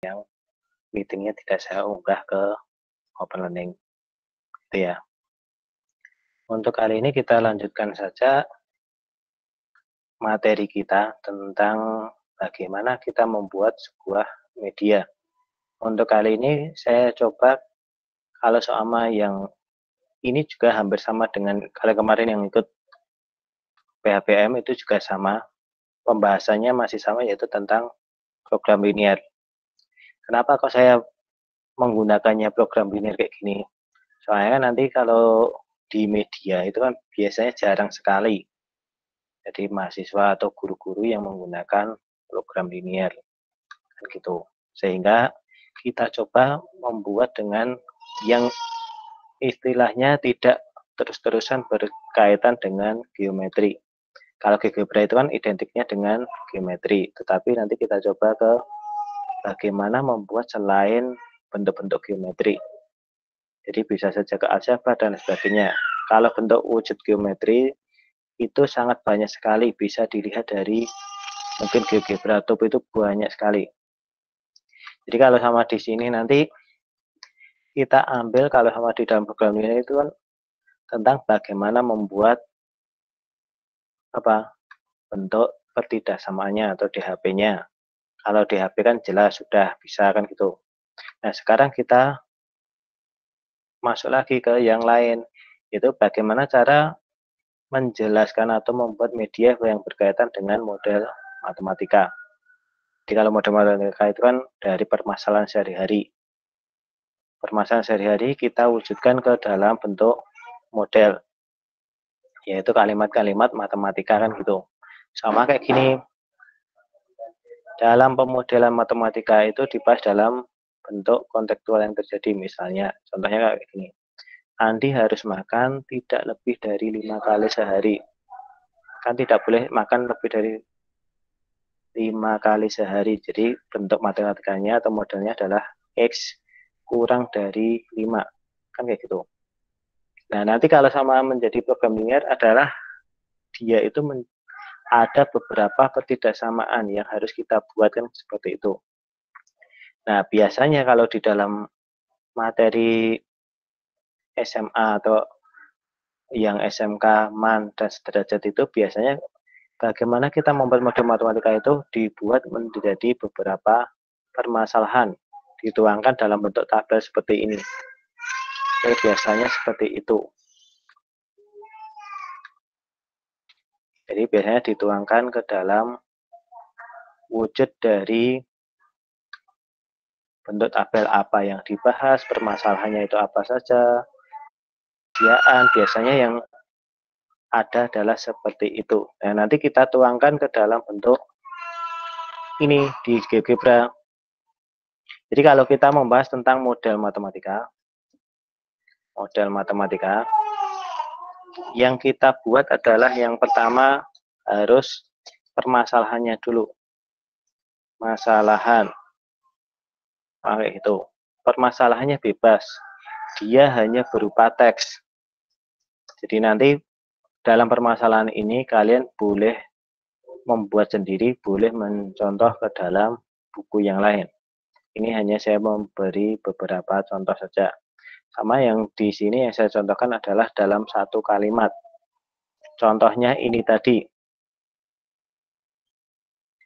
yang meetingnya tidak saya unggah ke Open Learning, gitu ya. Untuk kali ini kita lanjutkan saja materi kita tentang bagaimana kita membuat sebuah media. Untuk kali ini saya coba kalau sama yang ini juga hampir sama dengan kali kemarin yang ikut PHPM itu juga sama. Pembahasannya masih sama yaitu tentang program linear. Kenapa kok saya menggunakannya program linear kayak gini? Soalnya kan nanti kalau di media itu kan biasanya jarang sekali. Jadi mahasiswa atau guru-guru yang menggunakan program linear kan gitu. Sehingga kita coba membuat dengan yang istilahnya tidak terus-terusan berkaitan dengan geometri. Kalau GeoGebra itu kan identiknya dengan geometri, tetapi nanti kita coba ke bagaimana membuat selain bentuk-bentuk geometri. Jadi bisa saja ke aljabar dan sebagainya. Kalau bentuk wujud geometri itu sangat banyak sekali, bisa dilihat dari mungkin GeoGebra Tube itu banyak sekali. Jadi kalau sama di sini nanti kita ambil kalau sama di dalam program ini itu kan tentang bagaimana membuat bentuk pertidaksamaannya atau DHP-nya. Kalau DHP kan jelas sudah bisa kan gitu. Nah, sekarang kita masuk lagi ke yang lain, yaitu bagaimana cara menjelaskan atau membuat media yang berkaitan dengan model matematika. Jadi kalau model matematika itu kan dari permasalahan sehari-hari. Permasalahan sehari-hari kita wujudkan ke dalam bentuk model, yaitu kalimat-kalimat matematika kan gitu. Sama kayak gini, dalam pemodelan matematika itu dibahas dalam bentuk kontekstual yang terjadi. Misalnya, contohnya kayak gini. Andi harus makan tidak lebih dari 5 kali sehari. Kan tidak boleh makan lebih dari 5 kali sehari. Jadi bentuk matematikanya atau modelnya adalah X kurang dari 5. Kan kayak gitu. Nah, nanti kalau sama menjadi program linear adalah dia itu ada beberapa ketidaksamaan yang harus kita buatkan seperti itu. Nah, biasanya kalau di dalam materi SMA atau yang SMK, MAN, dan sederajat itu biasanya bagaimana kita membuat model matematika itu dibuat menjadi beberapa permasalahan, dituangkan dalam bentuk tabel seperti ini. Oke, biasanya seperti itu. Jadi biasanya dituangkan ke dalam wujud dari bentuk tabel apa yang dibahas, permasalahannya itu apa saja, biasanya yang ada adalah seperti itu. Nah, nanti kita tuangkan ke dalam bentuk ini di GeoGebra. Jadi kalau kita membahas tentang model matematika, yang kita buat adalah yang pertama harus permasalahannya dulu. Masalahan. Kayak itu. Permasalahannya bebas. Dia hanya berupa teks. Jadi nanti dalam permasalahan ini kalian boleh membuat sendiri, boleh mencontoh ke dalam buku yang lain. Ini hanya saya memberi beberapa contoh saja. Sama yang di sini yang saya contohkan adalah dalam satu kalimat. Contohnya ini tadi.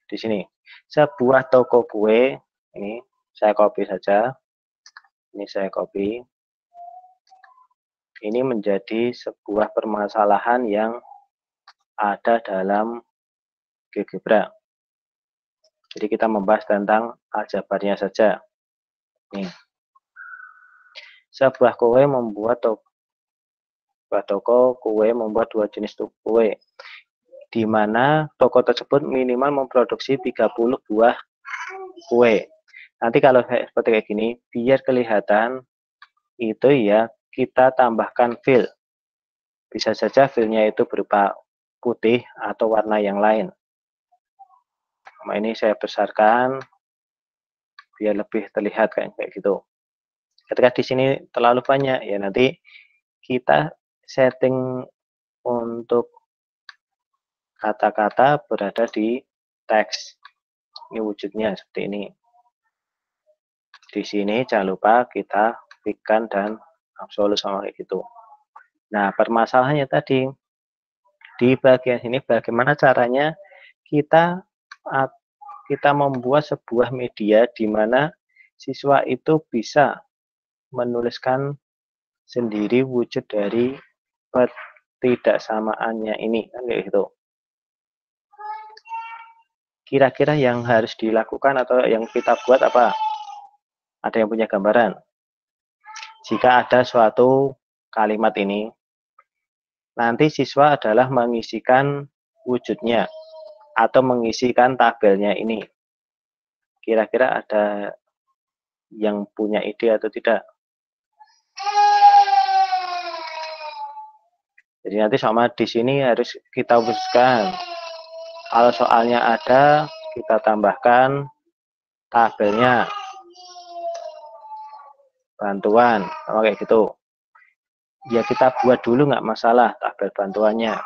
Di sini. Sebuah toko kue, ini saya copy saja. Ini saya copy. Ini menjadi sebuah permasalahan yang ada dalam GeoGebra. Jadi kita membahas tentang aljabarnya saja. Nih. Sebuah toko kue membuat 2 jenis kue, di mana toko tersebut minimal memproduksi 30 buah kue. Nanti kalau seperti kayak gini, biar kelihatan itu ya kita tambahkan fill. Bisa saja fillnya itu berupa putih atau warna yang lain. Nah, ini saya besarkan biar lebih terlihat kayak gitu. Ketika di sini terlalu banyak ya nanti kita setting untuk kata-kata berada di teks. Ini wujudnya seperti ini. Di sini jangan lupa kita pikan dan absolut sama kayak gitu. Nah, permasalahannya tadi di bagian sini bagaimana caranya kita kita membuat sebuah media di mana siswa itu bisa menuliskan sendiri wujud dari ketidaksamaannya ini, kan kayak gitu. Kira-kira yang harus dilakukan atau yang kita buat apa? Ada yang punya gambaran? Jika ada suatu kalimat ini, nanti siswa adalah mengisikan wujudnya atau mengisikan tabelnya ini. Kira-kira ada yang punya ide atau tidak? Jadi nanti sama di sini harus kita khususkan. Kalau soalnya ada, kita tambahkan tabelnya, bantuan, sama kayak gitu. Ya kita buat dulu nggak masalah tabel bantuannya.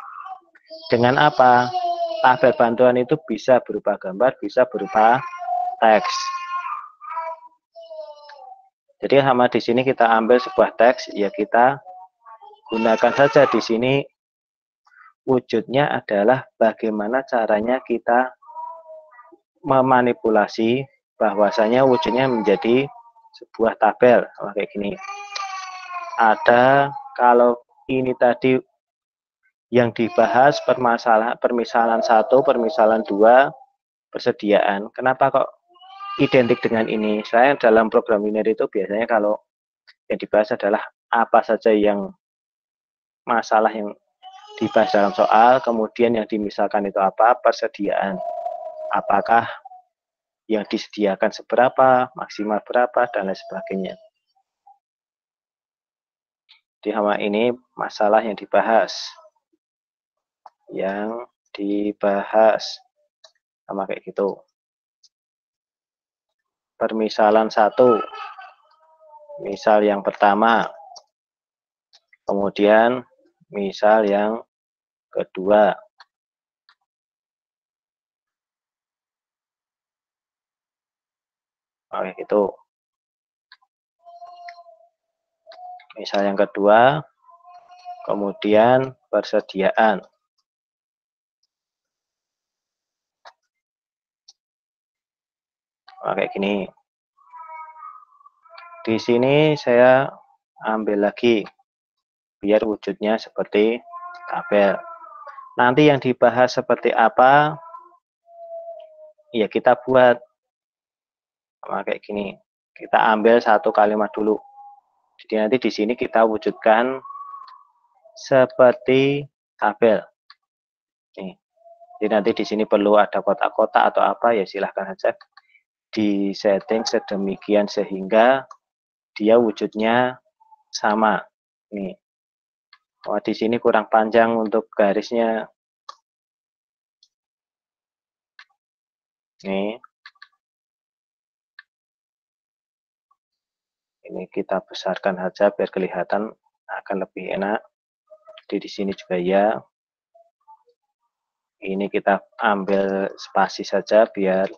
Dengan apa? Tabel bantuan itu bisa berupa gambar, bisa berupa teks. Jadi sama di sini kita ambil sebuah teks, ya kita gunakan saja di sini wujudnya adalah bagaimana caranya kita memanipulasi bahwasanya wujudnya menjadi sebuah tabel kayak gini. Ada kalau ini tadi yang dibahas permisalan 1, permisalan 2, persediaan. Kenapa kok identik dengan ini? Saya dalam program linear itu biasanya kalau yang dibahas adalah apa saja yang masalah yang dibahas dalam soal, kemudian yang dimisalkan itu apa, persediaan. Apakah yang disediakan seberapa, maksimal berapa, dan lain sebagainya. Di halaman ini masalah yang dibahas. Sama kayak gitu. Permisalan 1. Misal yang pertama. Kemudian misal yang kedua. Oke, gitu. Misal yang kedua, kemudian persediaan. Kayak gini. Di sini saya ambil lagi biar wujudnya seperti tabel. Nanti yang dibahas seperti apa, ya kita buat kayak gini. Kita ambil satu kalimat dulu. Jadi nanti di sini kita wujudkan seperti tabel. Nih. Jadi nanti di sini perlu ada kotak-kotak atau apa, ya silahkan saja di setting sedemikian sehingga dia wujudnya sama. Nih. Oh, di sini kurang panjang untuk garisnya. Nih. Ini kita besarkan saja biar kelihatan akan lebih enak. Di sini juga ya. Ini kita ambil spasi saja biar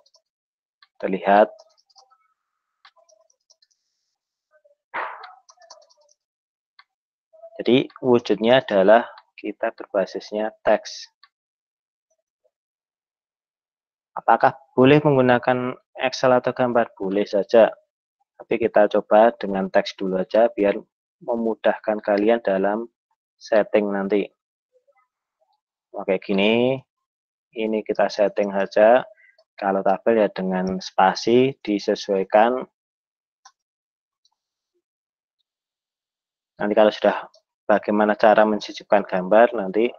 terlihat. Jadi wujudnya adalah kita berbasisnya teks. Apakah boleh menggunakan Excel atau gambar? Boleh saja. Tapi kita coba dengan teks dulu aja biar memudahkan kalian dalam setting nanti. Oke, gini. Ini kita setting saja. Kalau tabel ya dengan spasi disesuaikan. Nanti kalau sudah bagaimana cara mensisipkan gambar, nanti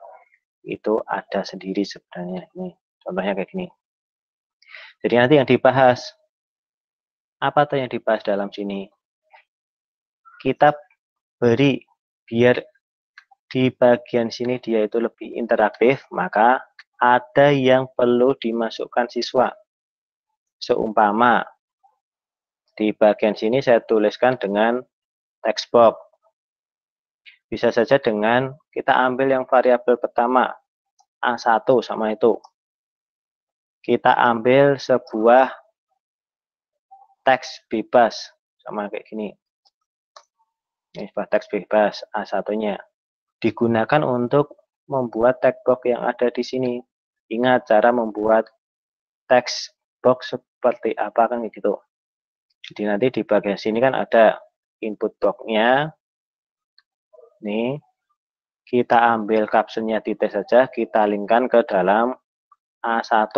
itu ada sendiri sebenarnya. Ini contohnya kayak gini. Jadi nanti yang dibahas, apa tuh yang dibahas dalam sini? Kita beri biar di bagian sini dia itu lebih interaktif, maka ada yang perlu dimasukkan siswa. Seumpama di bagian sini saya tuliskan dengan text box. Bisa saja dengan kita ambil yang variabel pertama, A1 sama itu. Kita ambil sebuah teks bebas sama kayak gini. Ini sebuah teks bebas A1-nya. Digunakan untuk membuat text box yang ada di sini. Ingat cara membuat text box seperti apa kan gitu. Jadi nanti di bagian sini kan ada input box-nya. Nih, kita ambil captionnya di tes saja, kita linkkan ke dalam A1.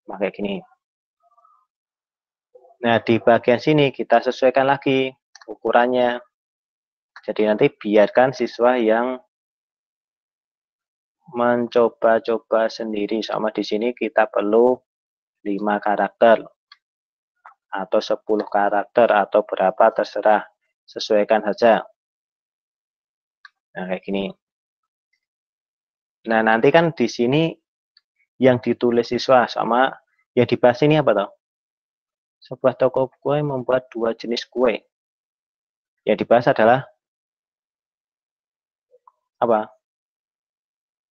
Nah, kayak gini. Nah, di bagian sini kita sesuaikan lagi ukurannya. Jadi nanti biarkan siswa yang mencoba-coba sendiri. Sama di sini kita perlu 5 karakter atau 10 karakter atau berapa terserah. Sesuaikan saja. Nah, kayak gini. Nah, nanti kan di sini yang ditulis siswa sama yang dibahas ini apa toh? Sebuah toko kue membuat 2 jenis kue. Yang dibahas adalah apa?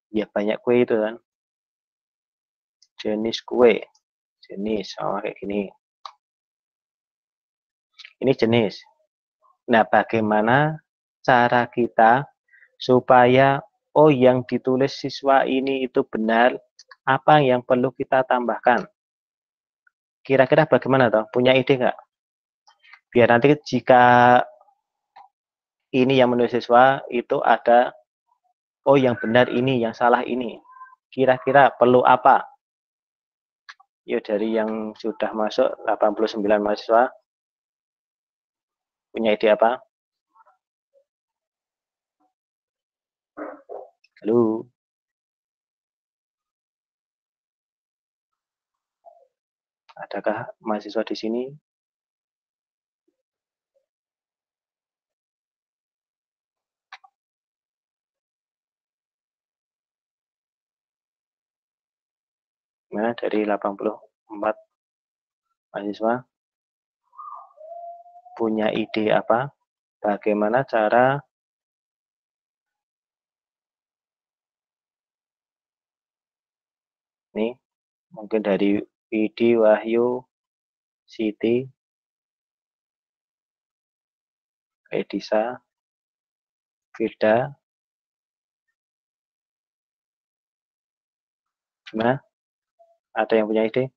Ya banyak kue itu kan. Jenis kue. Jenis sama kayak gini. Ini jenis. Nah, bagaimana cara kita supaya yang ditulis siswa ini itu benar, apa yang perlu kita tambahkan? Kira-kira bagaimana toh? Punya ide nggak? Biar nanti jika ini yang menulis siswa itu ada yang benar ini, yang salah ini. Kira-kira perlu apa? Yuk dari yang sudah masuk 89 mahasiswa punya ide apa? Halo. Adakah mahasiswa di sini? Nah, dari 84 mahasiswa punya ide apa? Bagaimana cara nih? Mungkin dari Widi, Wahyu, Siti, Edisa, Firda. Gimana? Ada yang punya ide?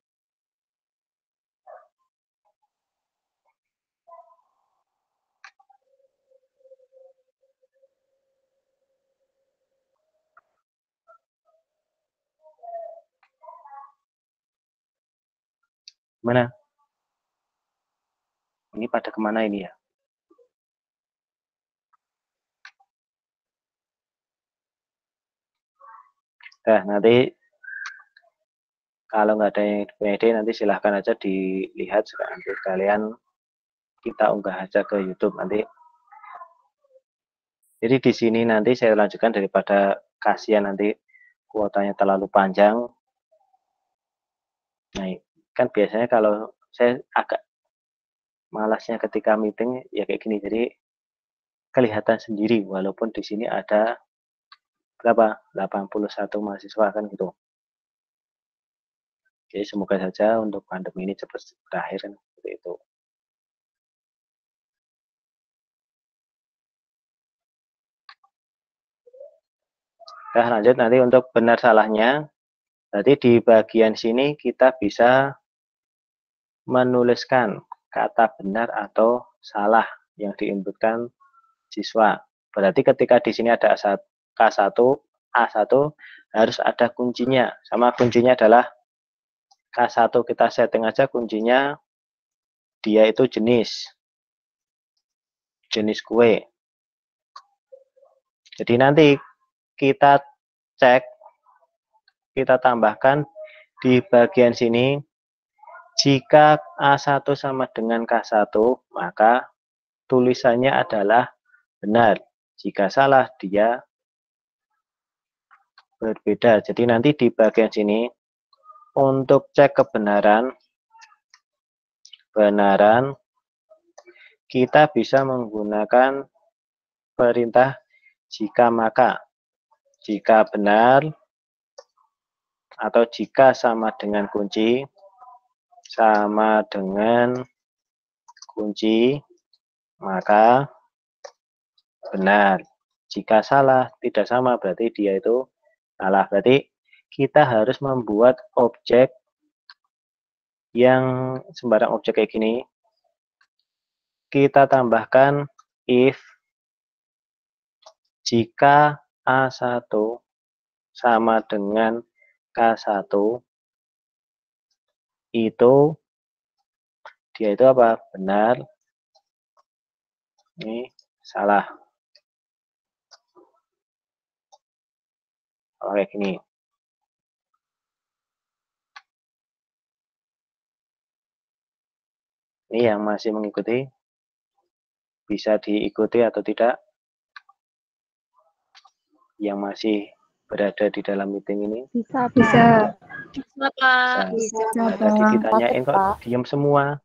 Mana? Ini pada kemana ini ya? Nah, nanti kalau nggak ada yang punya ide, nanti silahkan aja dilihat. Nanti kalian kita unggah aja ke YouTube nanti. Jadi di sini nanti saya lanjutkan daripada kasihan nanti kuotanya terlalu panjang. Nah, kan biasanya kalau saya agak malasnya ketika meeting ya kayak gini. Jadi kelihatan sendiri walaupun di sini ada berapa? 81 mahasiswa kan gitu. Jadi semoga saja untuk pandemi ini cepat berakhir kan seperti itu. Nah, lanjut nanti untuk benar salahnya. Nanti di bagian sini kita bisa menuliskan kata benar atau salah yang diinputkan siswa. Berarti ketika di sini ada K1, A1 harus ada kuncinya. Sama kuncinya adalah K1 kita setting aja kuncinya dia itu jenis kue. Jadi nanti kita cek, kita tambahkan di bagian sini. Jika A1 sama dengan K1, maka tulisannya adalah benar. Jika salah, dia berbeda. Jadi nanti di bagian sini, untuk cek kebenaran, kita bisa menggunakan perintah jika maka. Jika benar, atau jika sama dengan kunci, sama dengan kunci, maka benar. Jika salah, tidak sama, berarti dia itu salah. Berarti kita harus membuat objek yang sembarang objek kayak gini. Kita tambahkan if jika A1 sama dengan K1, itu dia itu apa? Benar. Ini salah. Kayak gini. Ini yang masih mengikuti, bisa diikuti atau tidak? Yang masih berada di dalam meeting ini? Bisa. Bisa. Bisa. Nah, tadi ditanyain kok diam semua.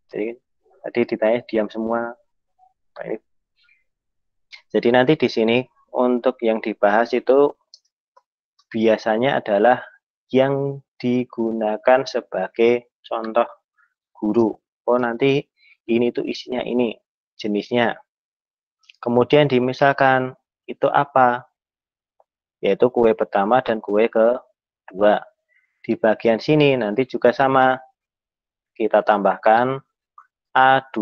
Jadi tadi ditanya diam semua. Baik. Jadi nanti di sini untuk yang dibahas itu biasanya adalah yang digunakan sebagai contoh guru. Oh, nanti ini tuh isinya ini, jenisnya. Kemudian dimisalkan itu apa? Yaitu kue pertama dan kue kedua. Di bagian sini nanti juga sama. Kita tambahkan A2.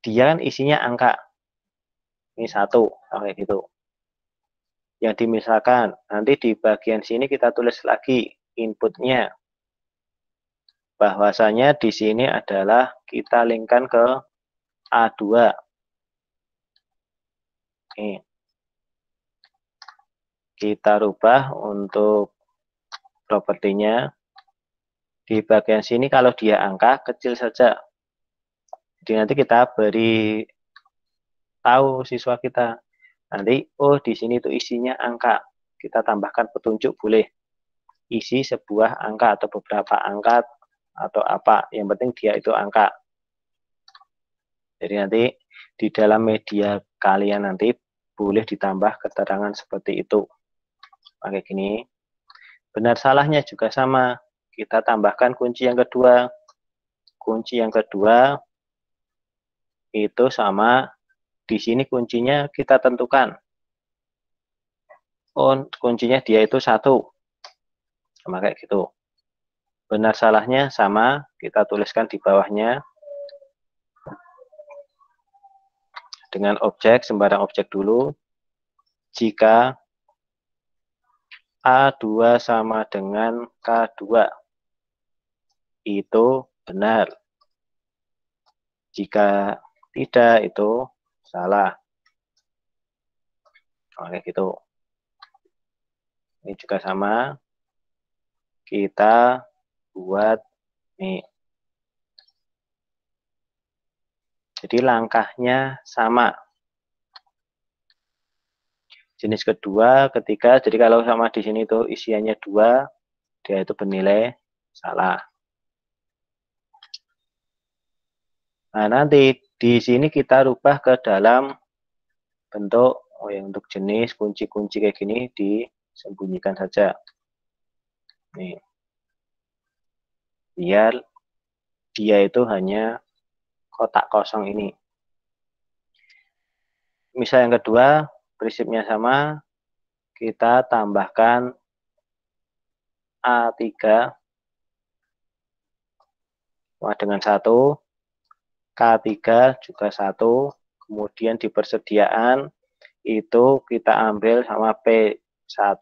Dia kan isinya angka. Ini 1, kayak gitu. Yang dimisalkan, nanti di bagian sini kita tulis lagi inputnya. Bahwasanya di sini adalah kita linkkan ke A2. Nih. Kita rubah untuk propertinya. Di bagian sini kalau dia angka kecil saja. Jadi nanti kita beri tahu siswa kita. Nanti, oh di sini tuh isinya angka. Kita tambahkan petunjuk boleh. Isi sebuah angka atau beberapa angka atau apa. Yang penting dia itu angka. Jadi nanti di dalam media kalian nanti boleh ditambah keterangan seperti itu. Pakai gini. Benar salahnya juga sama. Kita tambahkan kunci yang kedua. Kunci yang kedua itu sama. Di sini kuncinya kita tentukan. Oh, kuncinya dia itu 1. Sama kayak gitu. Benar salahnya sama. Kita tuliskan di bawahnya. Dengan objek, sembarang objek dulu. Jika A2 sama dengan K2. Itu benar. Jika tidak, itu salah. Oke, gitu. Ini juga sama. Kita buat nih. Jadi langkahnya sama. Jenis kedua, ketiga. Jadi kalau sama di sini itu isiannya 2, dia itu bernilai salah. Nah, nanti di sini kita rubah ke dalam bentuk untuk jenis kunci-kunci kayak gini disembunyikan saja. Nih. Biar dia itu hanya kotak kosong ini. Misal yang kedua, prinsipnya sama. Kita tambahkan A3 dengan 1. K3 juga 1. Kemudian di persediaan itu kita ambil sama P1.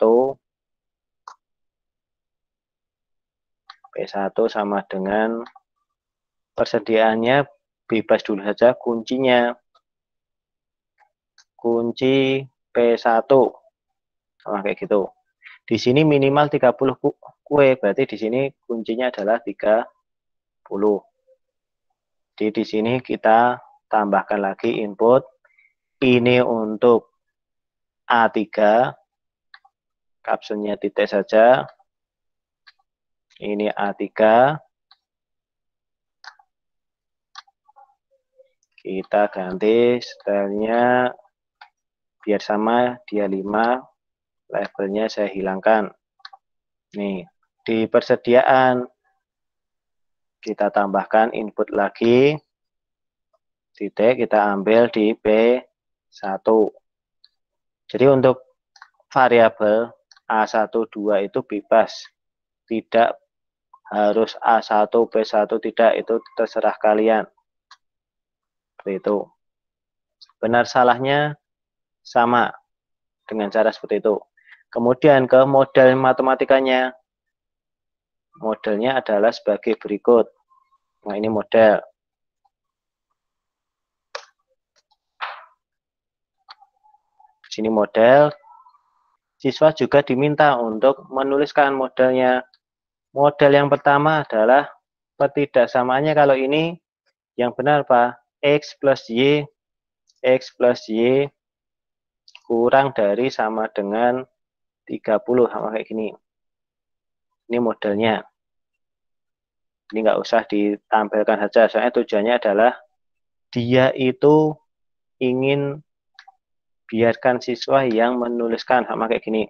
P1 sama dengan persediaannya bebas dulu saja kuncinya. Kunci P1. Sama kayak gitu. Di sini minimal 30 kue, berarti di sini kuncinya adalah 30. Jadi di sini kita tambahkan lagi input. Ini untuk A3. Kapsulnya titik saja. Ini A3. Kita ganti stylenya biar sama, dia 5. Labelnya saya hilangkan. Nih, di persediaan Kita tambahkan input lagi, titik, kita ambil di B1. Jadi untuk variabel A1, 2 itu bebas. Tidak harus A1, B1, tidak, itu terserah kalian. Seperti itu. Benar salahnya sama dengan cara seperti itu. Kemudian ke model matematikanya. Modelnya adalah sebagai berikut. Nah, ini model. Sini model. Siswa juga diminta untuk menuliskan modelnya. Model yang pertama adalah ketidaksamaannya kalau ini yang benar, Pak. X plus Y kurang dari sama dengan 30, sama kayak gini. Ini modelnya. Ini nggak usah ditampilkan saja, soalnya tujuannya adalah dia itu ingin biarkan siswa yang menuliskan, sama kayak gini.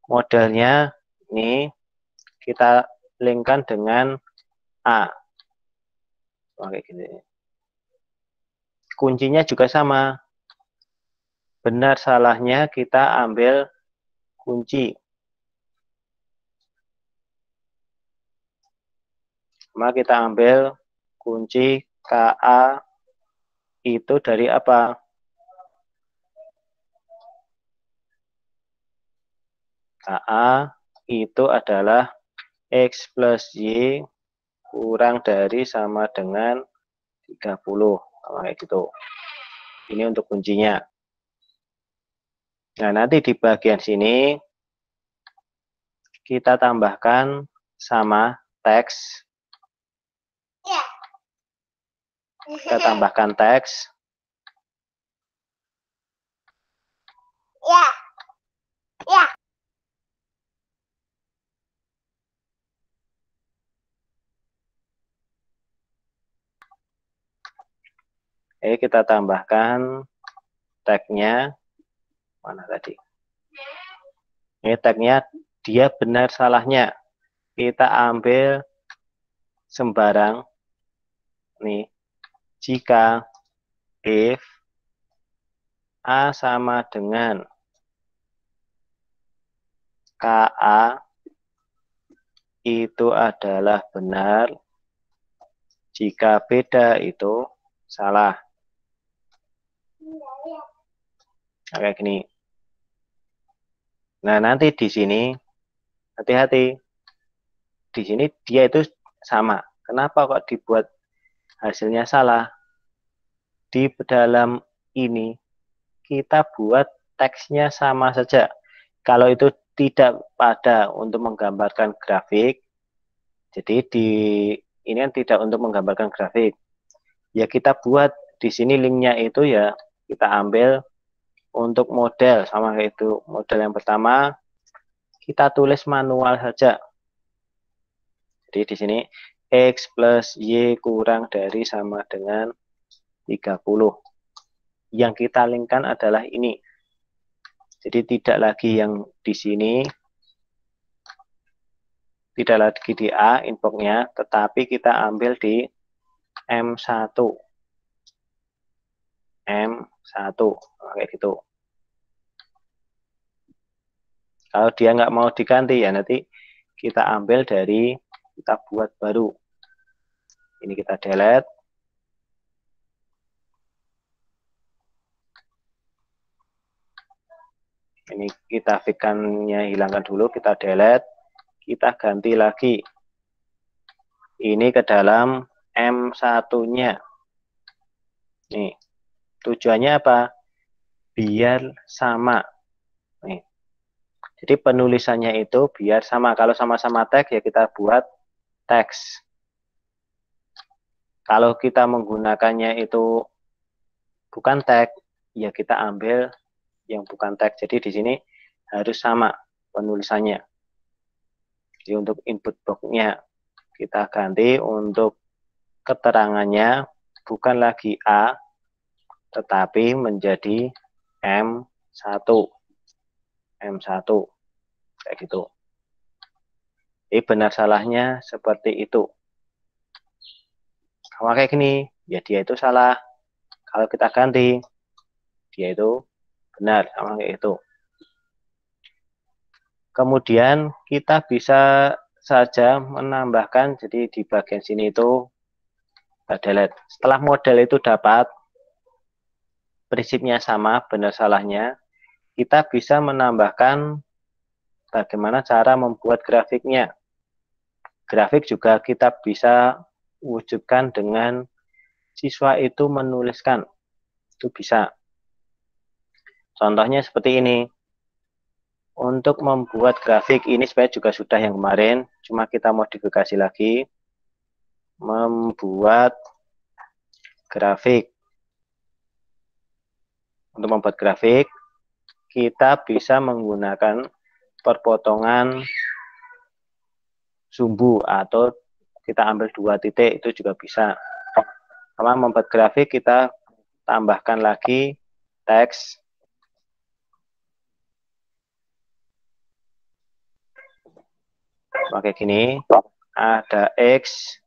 Modelnya ini kita linkkan dengan A. Kayak gini. Kuncinya juga sama. Benar salahnya kita ambil kunci. Maka kita ambil kunci KA itu dari apa? KA itu adalah X plus Y kurang dari sama dengan 30. Kayak gitu. Ini untuk kuncinya. Nah, nanti di bagian sini kita tambahkan sama teks. Kita tambahkan teks. Kita tambahkan tagnya. Mana tadi? Ini tagnya dia benar salahnya. Kita ambil sembarang. Nih. Jika if A sama dengan KA itu adalah benar, jika beda itu salah. Kayak gini. Nah, nanti di sini hati-hati. Di sini dia itu sama. Kenapa kok dibuat hasilnya salah? Di dalam ini kita buat teksnya sama saja. Kalau itu tidak pada untuk menggambarkan grafik, jadi ini kan tidak untuk menggambarkan grafik. Ya kita buat di sini linknya itu ya kita ambil untuk model sama kayak itu. Model yang pertama kita tulis manual saja. Jadi di sini X plus Y kurang dari sama dengan 30. Yang kita linkkan adalah ini. Jadi tidak lagi yang di sini, tidak lagi di A inboxnya, tetapi kita ambil di M1. M1, kayak gitu. Kalau dia nggak mau diganti ya nanti kita ambil dari, kita buat baru. Ini kita delete. Ini kita figure-nya hilangkan dulu, kita delete. Kita ganti lagi. Ini ke dalam M1-nya. Nih. Tujuannya apa? Biar sama. Nih. Jadi penulisannya itu biar sama. Kalau sama-sama teks ya kita buat teks. Kalau kita menggunakannya itu bukan teks, ya kita ambil yang bukan teks. Jadi di sini harus sama penulisannya. Jadi untuk input box-nya kita ganti untuk keterangannya bukan lagi A, tetapi menjadi M1. M1. Kayak gitu. Benar salahnya seperti itu. sama kayak gini, ya dia itu salah. Kalau kita ganti, dia itu benar, sama kayak itu. Kemudian kita bisa saja menambahkan, jadi di bagian sini itu kita delete. Setelah model itu dapat, prinsipnya sama, benar salahnya, kita bisa menambahkan bagaimana cara membuat grafiknya. Grafik juga kita bisa wujudkan dengan siswa itu menuliskan. Itu bisa. Contohnya seperti ini. Untuk membuat grafik ini sebenarnya juga sudah yang kemarin, cuma kita modifikasi lagi. Membuat grafik. Untuk membuat grafik, kita bisa menggunakan perpotongan sumbu atau kita ambil 2 titik, itu juga bisa. Kalau membuat grafik kita tambahkan lagi teks. Pakai gini, ada X,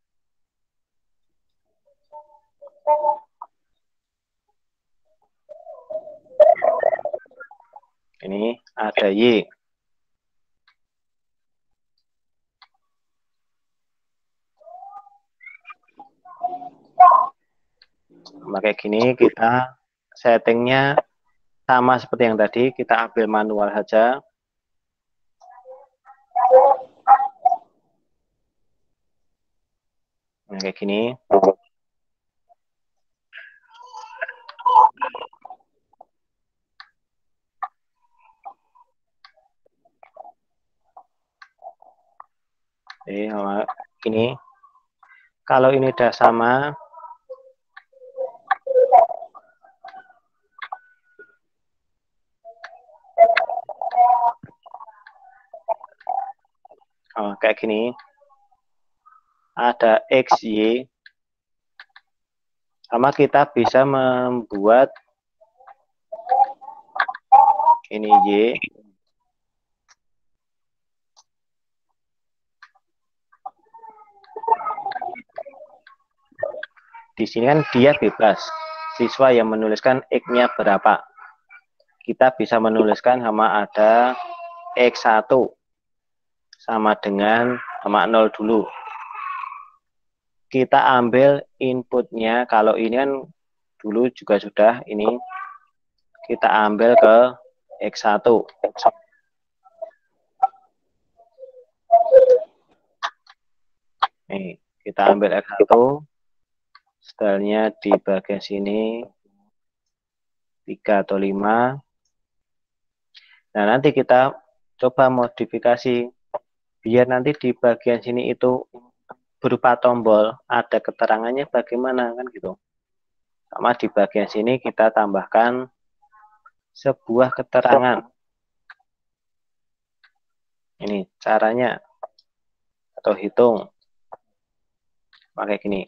ini ada Y. Pakai gini kita settingnya sama seperti yang tadi, kita ambil manual saja. Nah, kayak gini. Ini kalau ini udah sama, kayak gini, ada X, Y, sama kita bisa membuat ini Y, di sini kan dia bebas, siswa yang menuliskan X-nya berapa. Kita bisa menuliskan sama ada X1 sama dengan sama 0 dulu. Kita ambil inputnya, kalau ini kan dulu juga sudah, ini kita ambil ke X1. Nih, kita ambil X1, stylenya di bagian sini 3 atau 5. Nah, nanti kita coba modifikasi biar nanti di bagian sini itu berupa tombol, ada keterangannya bagaimana kan gitu. Sama di bagian sini kita tambahkan sebuah keterangan. Ini caranya atau hitung. Pakai gini.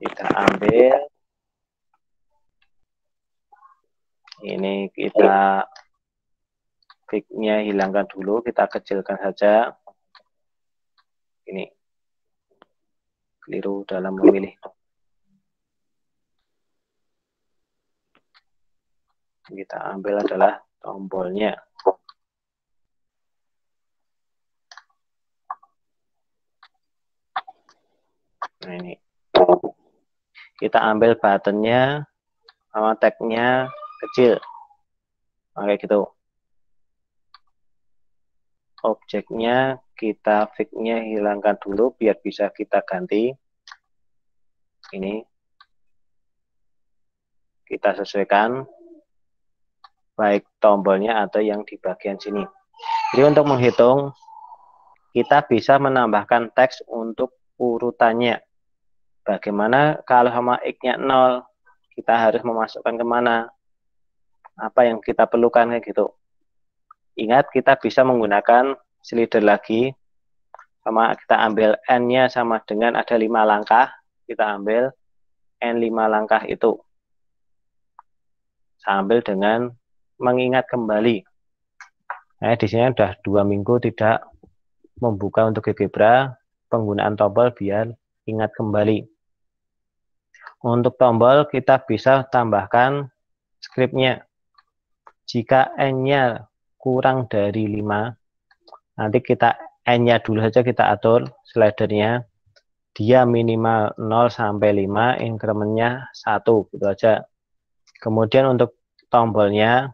Kita ambil ini, kita fix-nya hilangkan dulu, kita kecilkan saja. Ini keliru dalam memilih. Kita ambil adalah tombolnya. Nah, ini kita ambil buttonnya sama tag-nya kecil, kayak gitu. Objeknya kita fix-nya hilangkan dulu biar bisa kita ganti. Ini kita sesuaikan baik tombolnya atau yang di bagian sini. Jadi untuk menghitung kita bisa menambahkan teks untuk urutannya. Bagaimana kalau sama X-nya 0, kita harus memasukkan kemana, apa yang kita perlukan kayak gitu. Ingat kita bisa menggunakan slider lagi, sama kita ambil N-nya sama dengan ada 5 langkah, kita ambil N 5 langkah itu sambil dengan mengingat kembali. Nah, di sini udah 2 minggu tidak membuka untuk GeoGebra, penggunaan tombol biar ingat kembali. Untuk tombol kita bisa tambahkan scriptnya. Jika N-nya kurang dari 5, nanti kita N-nya dulu saja kita atur slidernya. Dia minimal 0 sampai 5, incrementnya 1, gitu aja. Kemudian untuk tombolnya,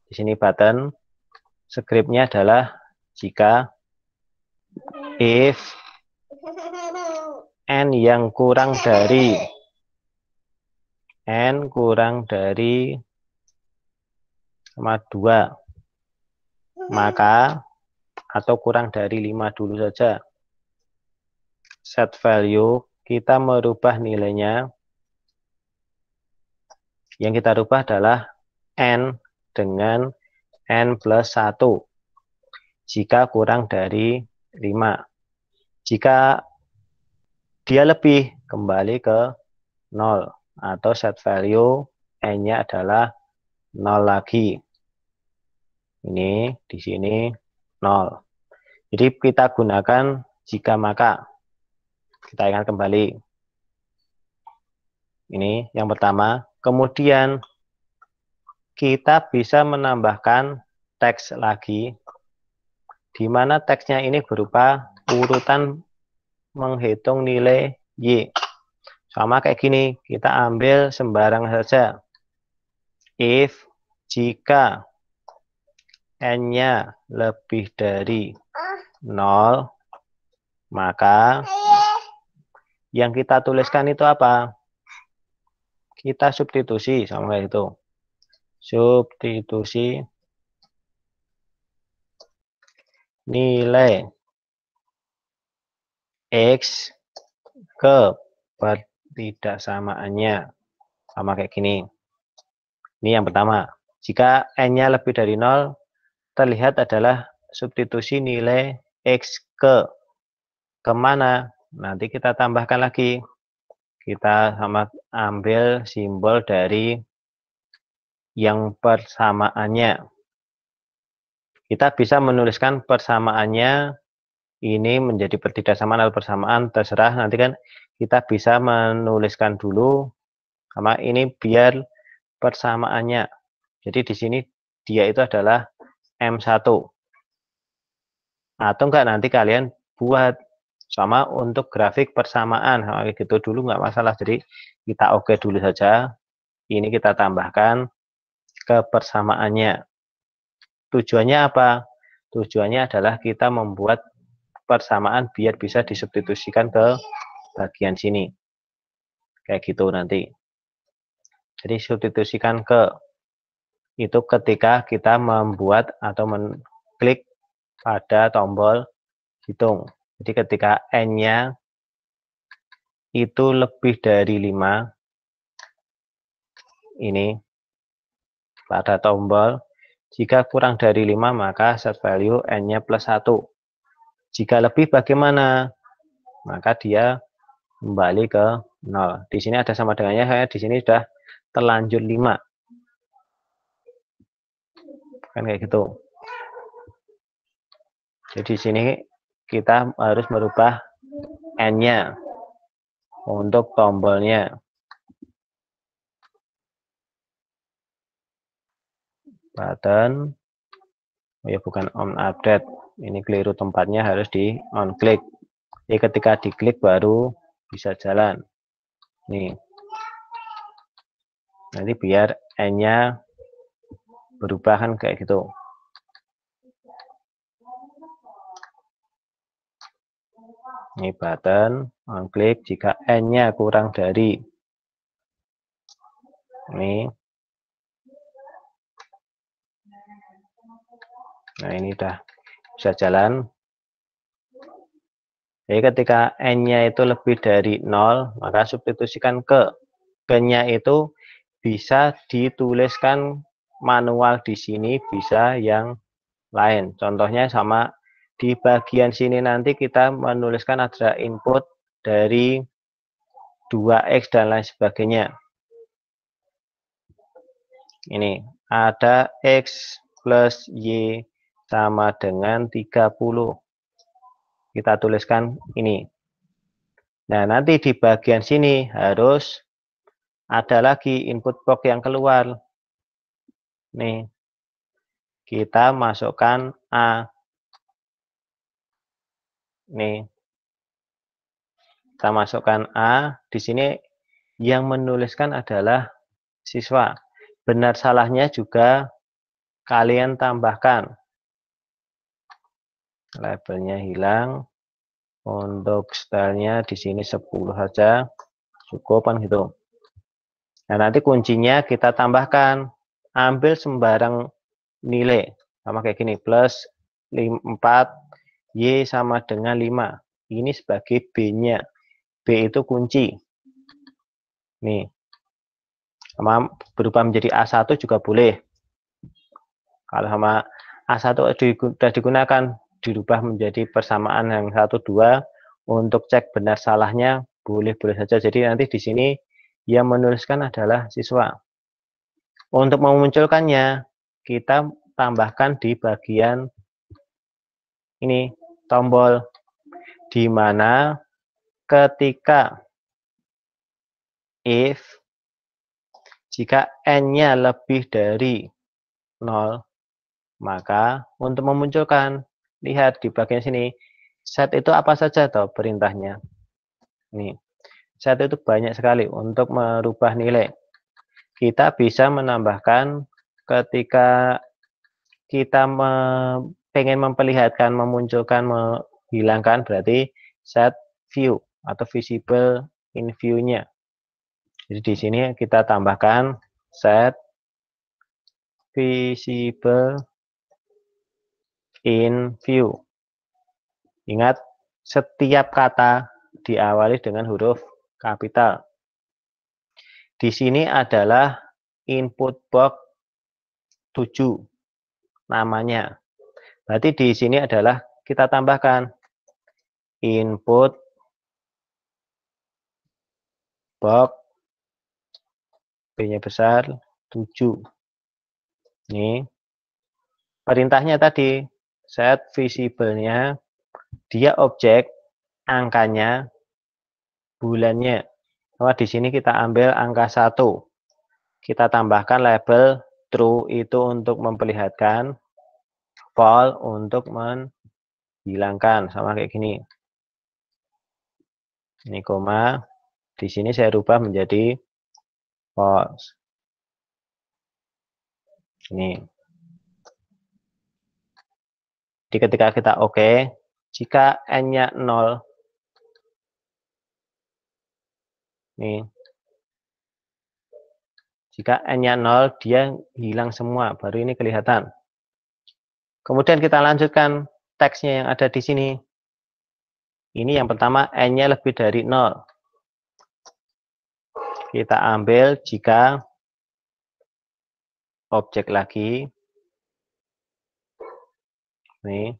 di sini button, scriptnya adalah jika if N yang kurang dari N kurang dari 2, maka atau kurang dari 5 dulu saja. Set value, kita merubah nilainya. Yang kita rubah adalah N dengan N plus 1. Jika kurang dari 5. Jika dia lebih, kembali ke 0. Atau set value N-nya adalah 0 lagi. Ini di sini 0. Jadi kita gunakan jika maka. Kita ingat kembali. Ini yang pertama. Kemudian kita bisa menambahkan teks lagi, di mana teksnya ini berupa urutan menghitung nilai Y. Sama kayak gini, kita ambil sembarang saja. If jika N-nya lebih dari 0, maka yang kita tuliskan itu apa? Kita substitusi sama kayak itu. Substitusi nilai X ke pertidaksamaannya. Sama kayak gini. Ini yang pertama. Jika N-nya lebih dari 0, terlihat adalah substitusi nilai X ke kemana? Nanti kita tambahkan lagi. Kita sama ambil simbol dari yang persamaannya. Kita bisa menuliskan persamaannya ini menjadi pertidaksamaan atau persamaan, terserah. Nanti kan kita bisa menuliskan dulu sama ini biar persamaannya. Jadi di sini dia itu adalah M1. Atau enggak nanti kalian buat sama untuk grafik persamaan. Nah, gitu dulu nggak masalah. Jadi kita oke dulu saja. Ini kita tambahkan ke persamaannya. Tujuannya apa? Tujuannya adalah kita membuat persamaan biar bisa disubstitusikan ke bagian sini. Kayak gitu nanti. Jadi substitusikan ke itu ketika kita membuat atau mengklik pada tombol hitung. Jadi ketika N-nya itu lebih dari 5, ini pada tombol. Jika kurang dari 5, maka set value N-nya plus 1. Jika lebih bagaimana? Maka dia kembali ke 0. Di sini ada sama dengannya, saya di sini sudah terlanjur 5. Kan kayak gitu. Jadi di sini kita harus merubah N-nya untuk tombolnya. Button, oh ya bukan on update, ini keliru tempatnya, harus di on click. Jadi ketika diklik baru bisa jalan. Nih, nanti biar N-nya berubah kan kayak gitu. Ini button on click jika N-nya kurang dari ini. Nah ini udah bisa jalan. Jadi ketika N-nya itu lebih dari 0, maka substitusikan ke. Ke-nya itu bisa dituliskan manual di sini, bisa yang lain. Contohnya sama di bagian sini nanti kita menuliskan ada input dari 2X dan lain sebagainya. Ini ada X plus Y sama dengan 30. kita tuliskan ini. Nah, nanti di bagian sini harus ada lagi input box yang keluar. Nih, kita masukkan A. Nih, kita masukkan A. Di sini yang menuliskan adalah siswa. Benar salahnya juga kalian tambahkan. Labelnya hilang. Untuk stylenya di sini 10 saja. Cukup kan gitu. Nah, nanti kuncinya kita tambahkan. Ambil sembarang nilai. Sama kayak gini. Plus 4. Y sama dengan 5. Ini sebagai B-nya. B itu kunci. Nih. Sama berubah menjadi A1 juga boleh. Kalau sama A1 sudah digunakan, dirubah menjadi persamaan yang 1, 2. Untuk cek benar salahnya, boleh-boleh saja. Jadi nanti di sini yang menuliskan adalah siswa. Untuk memunculkannya, kita tambahkan di bagian ini, tombol. Di mana ketika if, jika n-nya lebih dari 0, maka untuk memunculkan, lihat di bagian sini, set itu apa saja toh perintahnya. Nih, set itu banyak sekali untuk merubah nilai. Kita bisa menambahkan ketika kita pengen memperlihatkan, memunculkan, menghilangkan, berarti set view atau visible in view-nya. Jadi di sini kita tambahkan set visible in view. Ingat, setiap kata diawali dengan huruf kapital. Di sini adalah input box 7 namanya. Berarti di sini adalah kita tambahkan input box B-nya besar 7. Ini perintahnya tadi, set visible-nya, dia objek, angkanya, bulannya. Nah, di sini kita ambil angka 1. Kita tambahkan label true itu untuk memperlihatkan, false untuk menghilangkan, sama kayak gini. Ini koma, di sini saya rubah menjadi false. Ini. Jadi ketika kita oke, jika n-nya 0, nih, jika n-nya 0, dia hilang semua, baru ini kelihatan. Kemudian kita lanjutkan teksnya yang ada di sini. Ini yang pertama, n-nya lebih dari 0. Kita ambil jika objek lagi. Nih.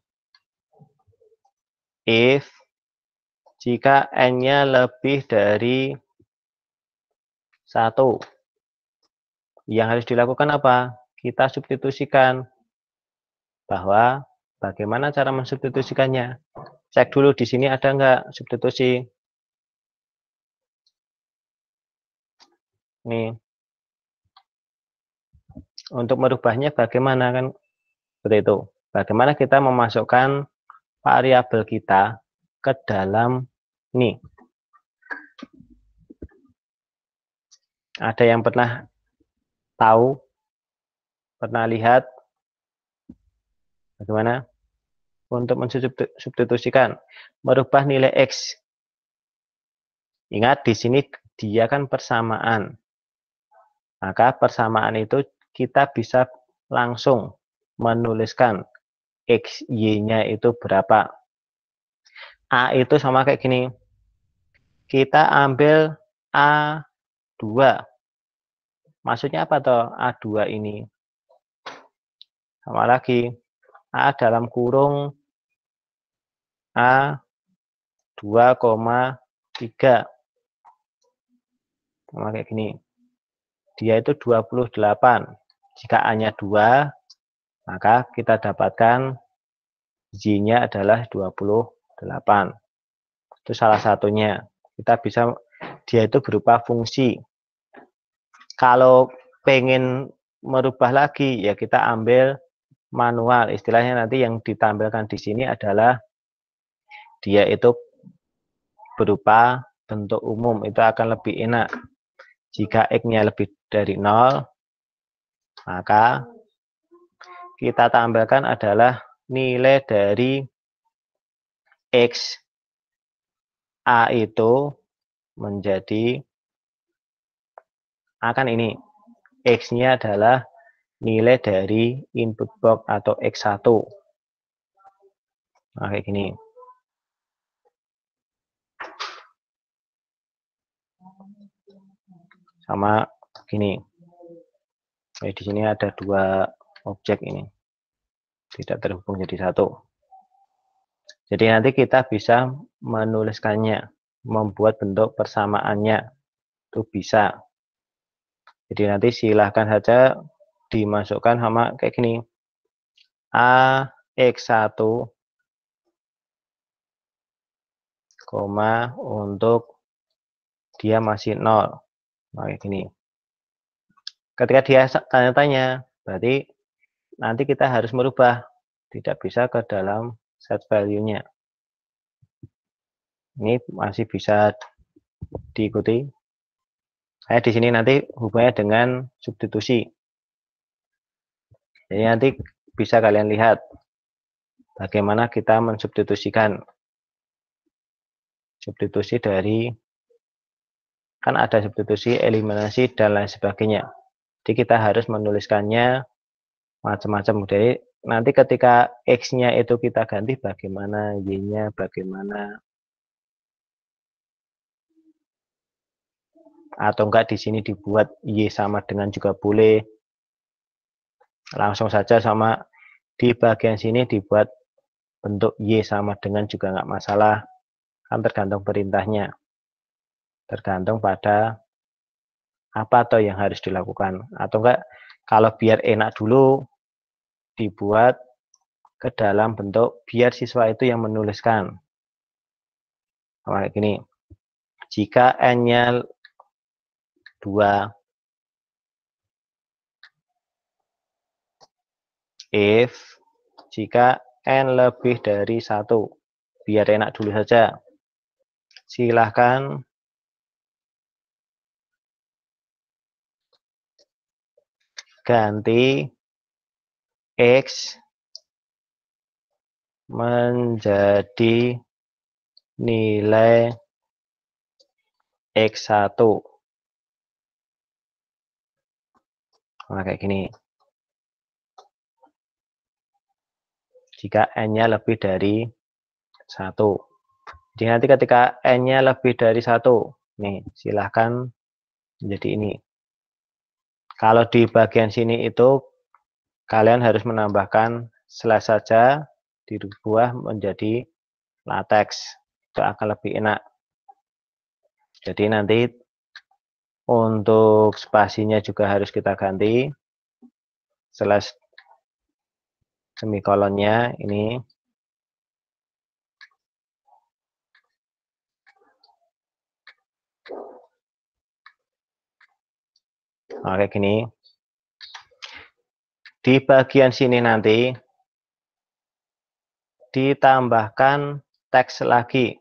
If jika n-nya lebih dari 1. Yang harus dilakukan apa? Kita substitusikan. Bahwa bagaimana cara mensubstitusikannya? Cek dulu di sini ada nggak substitusi. Nih. Untuk merubahnya bagaimana kan? Seperti itu. Bagaimana kita memasukkan variabel kita ke dalam ini. Ada yang pernah tahu? Pernah lihat? Bagaimana? Untuk mensubstitusikan, merubah nilai X. Ingat, di sini dia kan persamaan. Maka persamaan itu kita bisa langsung menuliskan X, Y-nya itu berapa. A itu sama kayak gini. Kita ambil A2. Maksudnya apa toh A2 ini? Sama lagi. A dalam kurung A 2,3. Sama kayak gini. Dia itu 28. Jika A-nya 2, maka kita dapatkan Z-nya adalah 28. 8. Itu salah satunya. Kita bisa, dia itu berupa fungsi. Kalau pengen merubah lagi, ya kita ambil manual. Istilahnya nanti yang ditampilkan di sini adalah dia itu berupa bentuk umum. Itu akan lebih enak. Jika X-nya lebih dari 0, maka kita tampilkan adalah nilai dari X A itu menjadi, akan ini, X-nya adalah nilai dari input box atau X1. Nah, kayak gini. Sama gini. Di sini ada dua objek ini. Tidak terhubung jadi satu. Jadi nanti kita bisa menuliskannya, membuat bentuk persamaannya. Itu bisa. Jadi nanti silahkan saja dimasukkan sama kayak gini. A X1, koma untuk dia masih 0. Nah, kayak gini. Ketika dia tanya-tanya, berarti nanti kita harus merubah. Tidak bisa ke dalam set value-nya. Ini masih bisa diikuti. Saya di sini nanti hubungannya dengan substitusi. Jadi nanti bisa kalian lihat bagaimana kita mensubstitusikan. Substitusi dari, kan ada substitusi, eliminasi, dan lain sebagainya. Jadi kita harus menuliskannya macam-macam. Jadi nanti ketika X-nya itu kita ganti bagaimana, Y-nya bagaimana. Atau enggak di sini dibuat Y sama dengan juga boleh. Langsung saja sama di bagian sini dibuat bentuk Y sama dengan juga enggak masalah. Kan tergantung perintahnya. Tergantung pada apa atau yang harus dilakukan. Atau enggak, kalau biar enak dulu, dibuat ke dalam bentuk biar siswa itu yang menuliskan. Kayak gini. Jika N-nya 2, if jika N lebih dari 1, biar enak dulu saja. Silahkan ganti X menjadi nilai X1. Nah, kayak gini. Jika N-nya lebih dari 1. Jadi nanti ketika N-nya lebih dari 1, nih, silahkan menjadi ini. Kalau di bagian sini itu, kalian harus menambahkan slash saja, dirubah menjadi latex. Itu akan lebih enak. Jadi nanti untuk spasinya juga harus kita ganti. Slash semikolonnya ini. Oke, gini. Di bagian sini nanti ditambahkan teks lagi.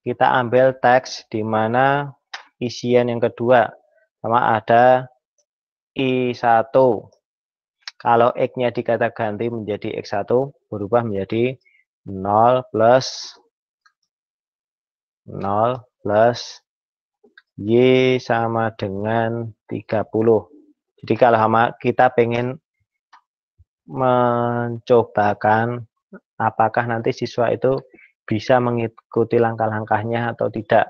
Kita ambil teks di mana isian yang kedua sama ada I1. Kalau X-nya dikata ganti menjadi X1, berubah menjadi 0 plus Y sama dengan 30. Jadi kalau kita pengen mencobakan apakah nanti siswa itu bisa mengikuti langkah-langkahnya atau tidak.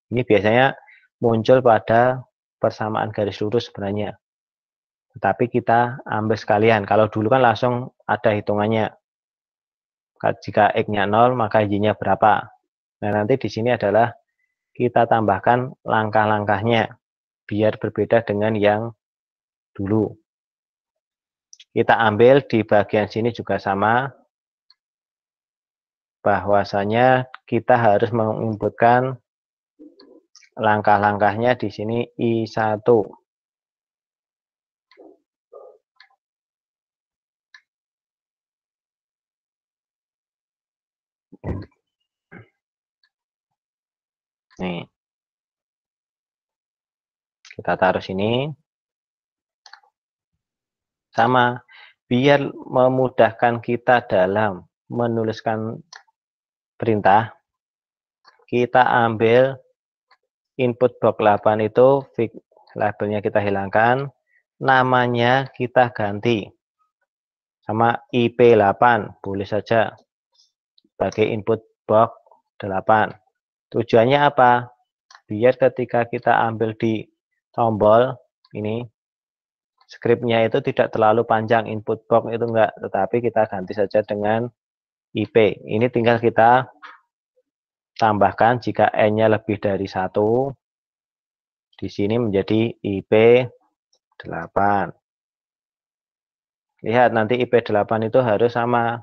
Ini biasanya muncul pada persamaan garis lurus sebenarnya. Tetapi kita ambil sekalian. Kalau dulu kan langsung ada hitungannya. Jika X-nya 0, maka Y-nya berapa. Nah, nanti di sini adalah kita tambahkan langkah-langkahnya. Biar berbeda dengan yang dulu. Kita ambil di bagian sini juga sama. bahwasanya kita harus menginputkan langkah-langkahnya di sini I1. Nih. Kita taruh sini. Sama, biar memudahkan kita dalam menuliskan perintah, kita ambil input box 8 itu, labelnya kita hilangkan, namanya kita ganti sama IP8, boleh saja sebagai input box 8. Tujuannya apa? Biar ketika kita ambil di tombol ini, skripnya itu tidak terlalu panjang, input box itu enggak, tetapi kita ganti saja dengan IP. Ini tinggal kita tambahkan jika N-nya lebih dari 1, di sini menjadi IP8. Lihat nanti IP8 itu harus sama,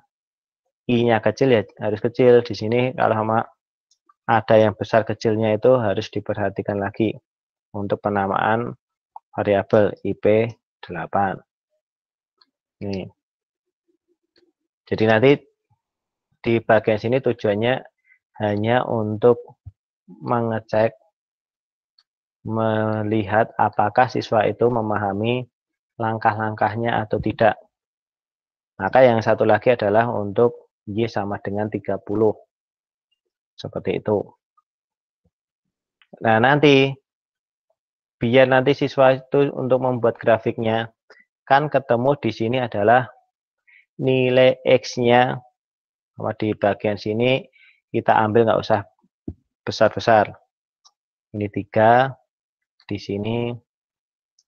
I-nya kecil ya harus kecil. Di sini kalau sama ada yang besar kecilnya itu harus diperhatikan lagi untuk penamaan variabel IP8. Nih. Jadi nanti di bagian sini tujuannya hanya untuk mengecek, melihat apakah siswa itu memahami langkah-langkahnya atau tidak. Maka yang satu lagi adalah untuk Y sama dengan 30. Seperti itu. Nah, nanti biar nanti siswa itu untuk membuat grafiknya, kan ketemu di sini adalah nilai X-nya. Di bagian sini kita ambil nggak usah besar-besar. Ini 3, di sini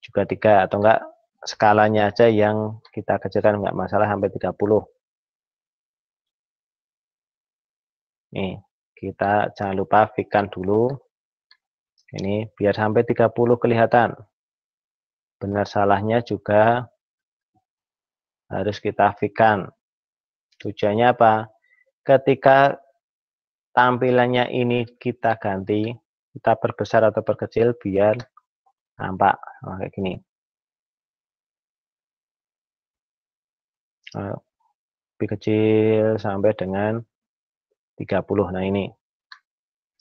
juga 3, atau enggak skalanya aja yang kita kecilkan, nggak masalah sampai 30. Nih, kita jangan lupa fix-kan dulu. Ini biar sampai 30 kelihatan. Benar salahnya juga harus kita fix-kan. Tujuannya apa? Ketika tampilannya ini kita ganti, kita perbesar atau perkecil biar nampak kayak gini. Lebih kecil sampai dengan 30. Nah ini.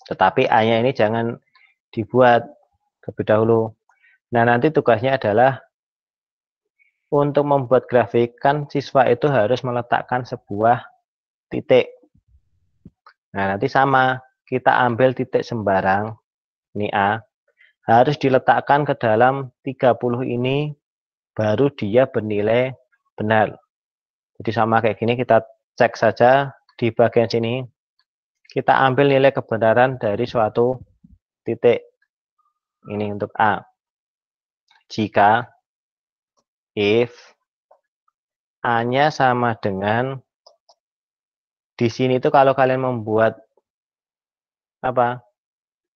Tetapi A-nya ini jangan dibuat terlebih dahulu. Nah nanti tugasnya adalah untuk membuat grafik, kan siswa itu harus meletakkan sebuah titik. Nah nanti sama, kita ambil titik sembarang, ini A, harus diletakkan ke dalam 30 ini, baru dia bernilai benar. Jadi sama kayak gini, kita cek saja di bagian sini, kita ambil nilai kebenaran dari suatu titik. Ini untuk A. Jika if A-nya sama dengan, di sini tuh kalau kalian membuat apa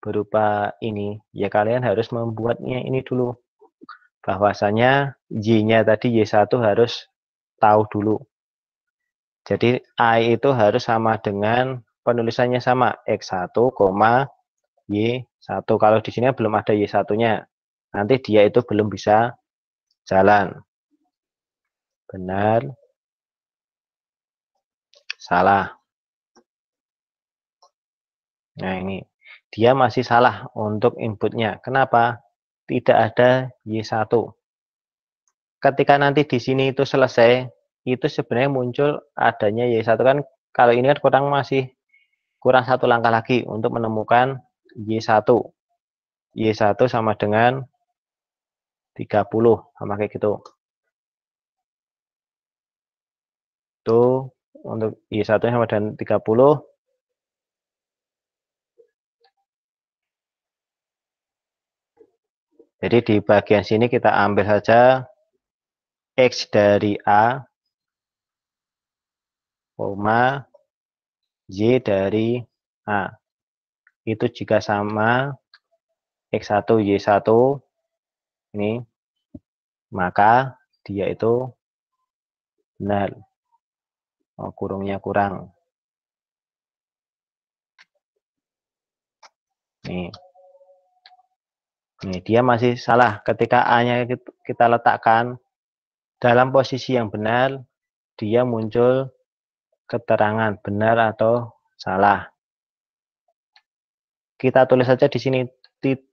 berupa ini, ya kalian harus membuatnya ini dulu. Bahwasanya Y-nya tadi Y1 harus tahu dulu. Jadi I itu harus sama dengan, penulisannya sama, X1, Y1. Kalau di sini belum ada Y1-nya, nanti dia itu belum bisa jalan. Benar, salah. Nah ini, dia masih salah untuk inputnya. Kenapa? Tidak ada Y1. Ketika nanti di sini itu selesai, itu sebenarnya muncul adanya Y1 kan, kalau ini kan kurang satu langkah lagi untuk menemukan Y1. Y1 sama dengan 30, sama kayak gitu. Itu untuk Y1 sama dengan 30. Jadi di bagian sini kita ambil saja X dari A, Y dari A. Itu jika sama X1, Y1 ini, maka dia itu benar. Kurungnya kurang. Nih, dia masih salah. Ketika A-nya kita letakkan dalam posisi yang benar, dia muncul keterangan benar atau salah. Kita tulis saja di sini,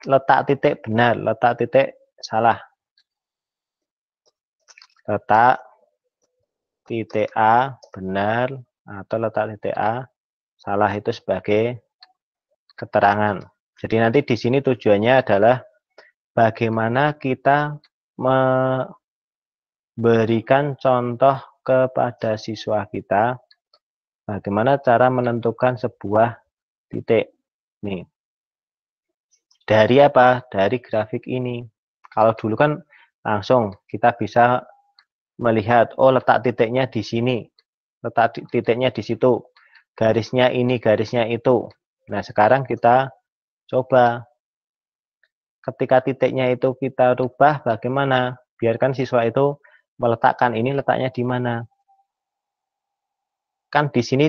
letak titik benar, letak titik salah. Letak titik A benar atau letak titik A salah itu sebagai keterangan. Jadi nanti di sini tujuannya adalah bagaimana kita memberikan contoh kepada siswa kita bagaimana cara menentukan sebuah titik. Nih. Dari apa? Dari grafik ini. Kalau dulu kan langsung kita bisa melihat, oh letak titiknya di sini, letak titiknya di situ, garisnya ini, garisnya itu. Nah sekarang kita coba ketika titiknya itu kita rubah bagaimana, biarkan siswa itu meletakkan ini letaknya di mana. Kan di sini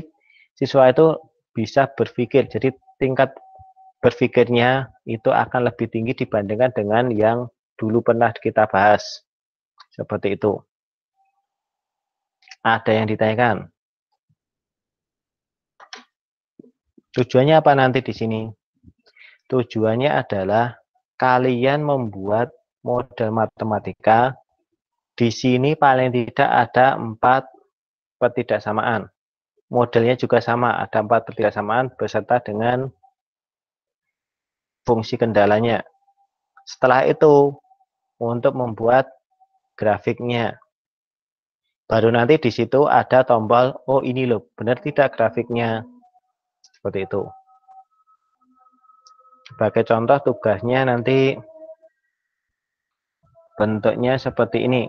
siswa itu bisa berpikir, jadi tingkat berpikirnya itu akan lebih tinggi dibandingkan dengan yang dulu pernah kita bahas. Seperti itu. Ada yang ditanyakan? Tujuannya apa nanti di sini? Tujuannya adalah kalian membuat model matematika. Di sini paling tidak ada 4 ketidaksamaan. Modelnya juga sama, ada 4 ketidaksamaan beserta dengan fungsi kendalanya. Setelah itu, untuk membuat grafiknya. Baru nanti di situ ada tombol, oh ini loh, benar tidak grafiknya. Seperti itu. Sebagai contoh tugasnya nanti bentuknya seperti ini.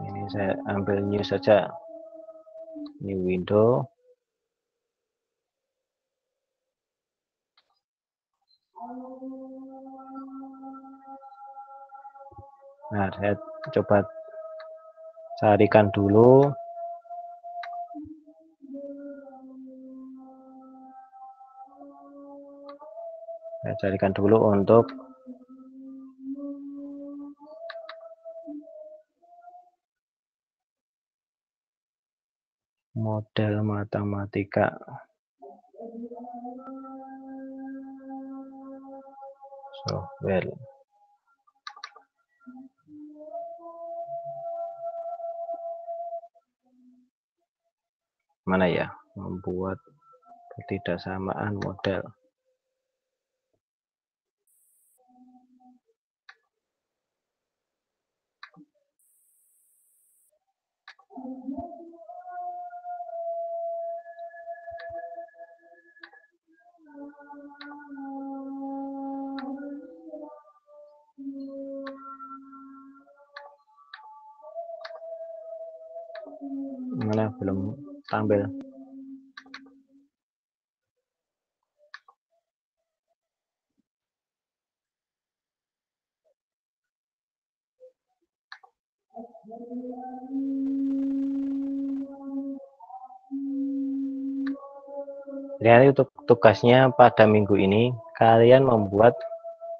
Ini saya ambil new saja. New window. Nah, saya coba carikan dulu. Saya carikan dulu untuk model matematika. Software. Mana ya? Membuat ketidaksamaan model. Mana belum tampil. Jadi untuk tugasnya pada minggu ini kalian membuat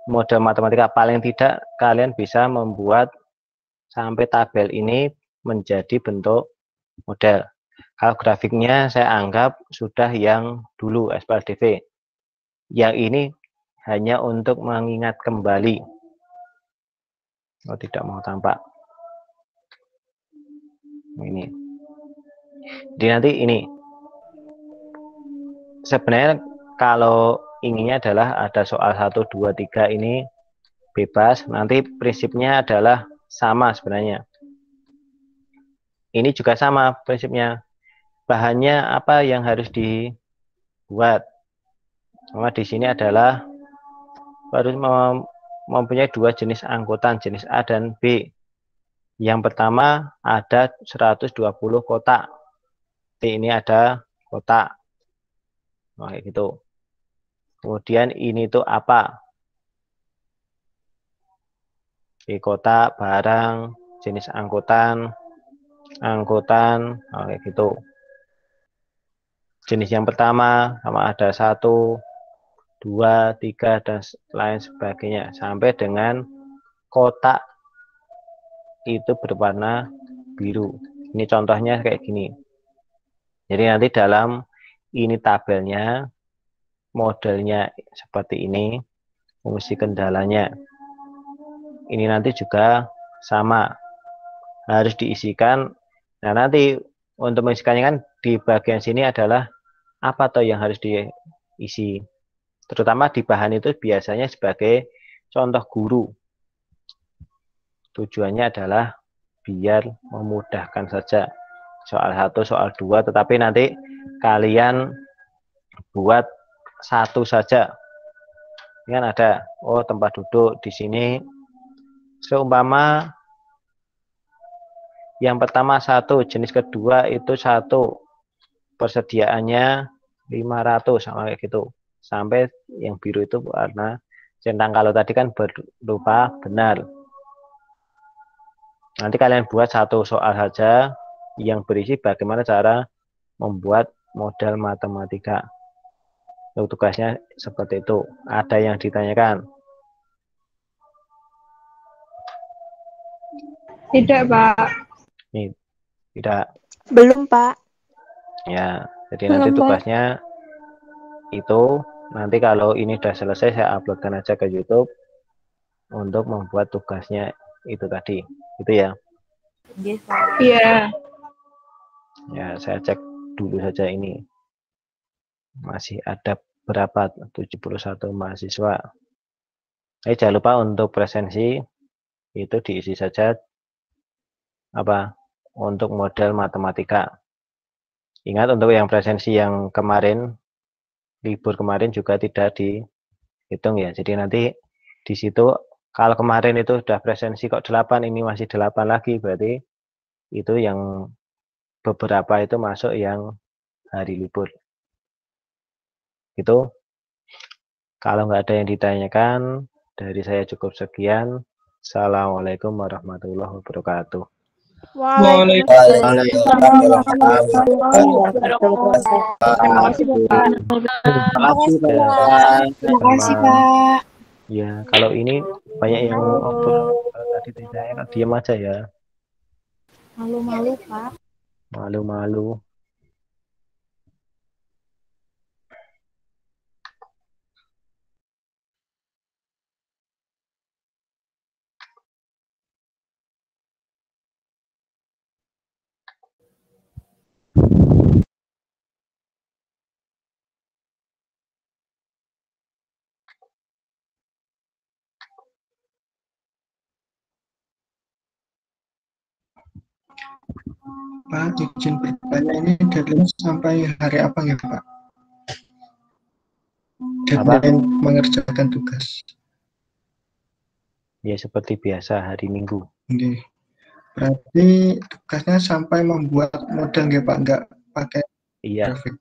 model matematika, paling tidak kalian bisa membuat sampai tabel ini menjadi bentuk model. Kalau grafiknya saya anggap sudah yang dulu SPLDV. Yang ini hanya untuk mengingat kembali. Oh, tidak mau tampak. Ini. Jadi nanti ini. Sebenarnya kalau inginnya adalah ada soal 1, 2, 3 ini bebas. Nanti prinsipnya adalah sama sebenarnya. Ini juga sama prinsipnya. Bahannya apa yang harus dibuat. Sama di sini adalah harus mempunyai 2 jenis angkutan, jenis A dan B. Yang pertama ada 120 kotak. Ini ada kotak. Nah, kayak gitu. Kemudian ini tuh apa? Di kotak, barang, jenis angkutan, nah, kayak gitu. jenis yang pertama sama ada 1, 2, 3 dan lain sebagainya sampai dengan kotak itu berwarna biru. Ini contohnya kayak gini. Jadi nanti dalam ini tabelnya, modelnya seperti ini, fungsi kendalanya. Ini nanti juga sama, harus diisikan. Nah nanti untuk mengisikannya kan di bagian sini adalah apa toh yang harus diisi. Terutama di bahan itu biasanya sebagai contoh guru. Tujuannya adalah biar memudahkan saja. Soal 1, soal 2, tetapi nanti kalian buat satu saja. Ini kan ada, oh tempat duduk di sini. Seumpama yang pertama 1, jenis kedua itu 1. Persediaannya 500 sama kayak gitu. Sampai yang biru itu warna centang. Kalau tadi kan berupa benar. Nanti kalian buat satu soal saja yang berisi bagaimana cara membuat model matematika. Untuk tugasnya seperti itu. Ada yang ditanyakan? Tidak, Pak. Nih, tidak. Belum, Pak. Ya, jadi nanti tugasnya itu nanti kalau ini sudah selesai saya uploadkan aja ke YouTube untuk membuat tugasnya itu tadi. Itu ya. Iya. Ya, saya cek dulu saja ini. Masih ada berapa? 71 mahasiswa. Jangan lupa untuk presensi itu diisi saja apa? Untuk model matematika. Ingat untuk yang presensi yang kemarin, libur kemarin juga tidak dihitung ya. Jadi nanti di situ kalau kemarin itu sudah presensi kok 8, ini masih 8 lagi, berarti itu yang beberapa itu masuk yang hari libur. Itu kalau nggak ada yang ditanyakan, dari saya cukup sekian. Assalamualaikum warahmatullahi wabarakatuh. Waalaikumsalam. Terima kasih, Pak. Terima kasih, Pak. Ya, kalau ini banyak yang ngobrol. Kalau tadi ditanya, diam aja ya. Malu-malu, Pak. Malu-malu. Pak, izin bertanya, ini deadline sampai hari apa ya, Pak? Deadline mengerjakan tugas. Ya, seperti biasa hari Minggu. Oke. Berarti tugasnya sampai membuat model nggak, Pak? Nggak pakai Iya. grafik?